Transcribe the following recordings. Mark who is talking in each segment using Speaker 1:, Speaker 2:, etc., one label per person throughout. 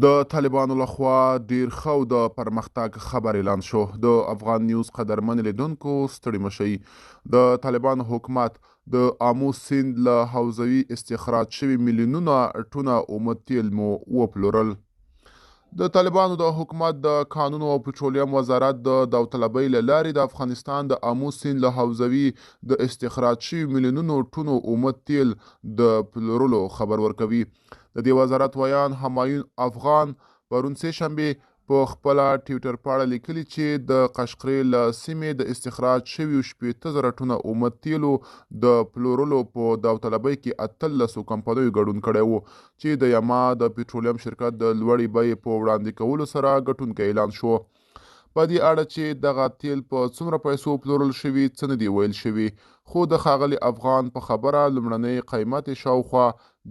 Speaker 1: د طالبانو لخوا ډیر ښه او د پرمختګ خبر اعلان شو. د افغان نیوز قدرمن لیدونکو ستړي مشئ. د طالبانو حکومت د آمو سیند له حوزوي استخراج شوي میلیونونه ټونه اومه تیل مو وپلورل. د طالبانو د حکومت د کانونو او پټرولیم وزارت د داوطلبۍ له لارې د افغانستان د آمو سیند له حوزوي د استخراج شوي میلیونونو ټونو اومه تیل د پلورلو خبر ورکوي. د دې وزارت ویان همایون افغان پرون سه شنبې په خپله ټویټر پاڼه لیکلي چې د قشقرې له سیمې د استخراج شویو 80,000 ټونه اومه تیلو د پلورلو په داوطلبۍ کې 18 کمپنیو ګډون کړی و چې د یما د پټرولیم شرکت د لوړې بیې په وړاندې کولو سره ګټونکی اعلان شو. په دې اړه چې دغه تیل په څومره پیسو پلورل شوي څه نه دي ویل شوي، خو د ښاغلي افغان په خبره لومړنی قیمت شاوخوا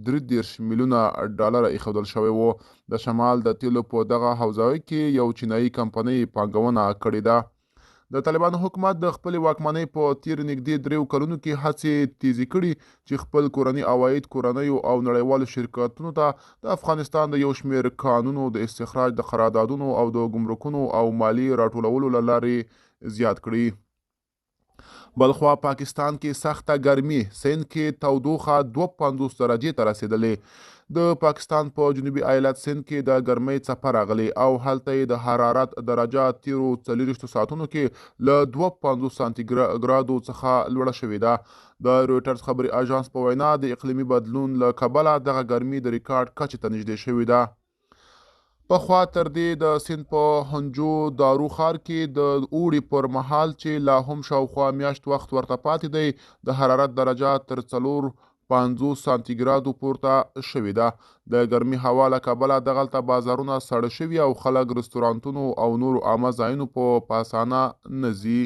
Speaker 1: 33 میلیونه ډالره ایښودل شوی و. د شمال د تیلو په دغه حوزه کې یو چینایي کمپنۍ پانګونه کړې ده. د طالبانو حکومت د خپلې واکمنۍ په تیر نږدې 3 کلونو کې هڅې تیزې کړي چې خپل کورني عواید کورنیو او نړیوالو شرکتونو ته د افغانستان د یو شمېر کانونو د استخراج د قراردادونو او د ګمرکونو او مالی راټولولو له لارې زیات کړي. بلخوا پاکستان کې سخته ګرمي، سند کې تودوخه 52 درجې ته رسیدلې. د پاکستان په جنوبي ایالت سند کې د ګرمۍ څپه راغلې او هلته یې د حرارت درجه تیرو 40 ساعتونو کې له 52 سانتي ګرادو څخه لوړه شوې ده. د رویټرز خبري اژانس په وینا د اقلیمي بدلون له کبله دغه ګرمي د ریکارډ کچې ته نږدې شوې ده. پخوا تر دې د سند په هنجو دارو ښار کې د اوړي پر مهال چې لا هم شاوخوا میاشت وخت ورته پاتې دی، د حرارت درجه تر 450 سانتي ګرادو پورته شوې ده. د ګرمي هوا له کبله دغلته بازارونه ساړه شوي او خلک رستورانتونو او نورو عامه ځایونو په اسانه نه ځي.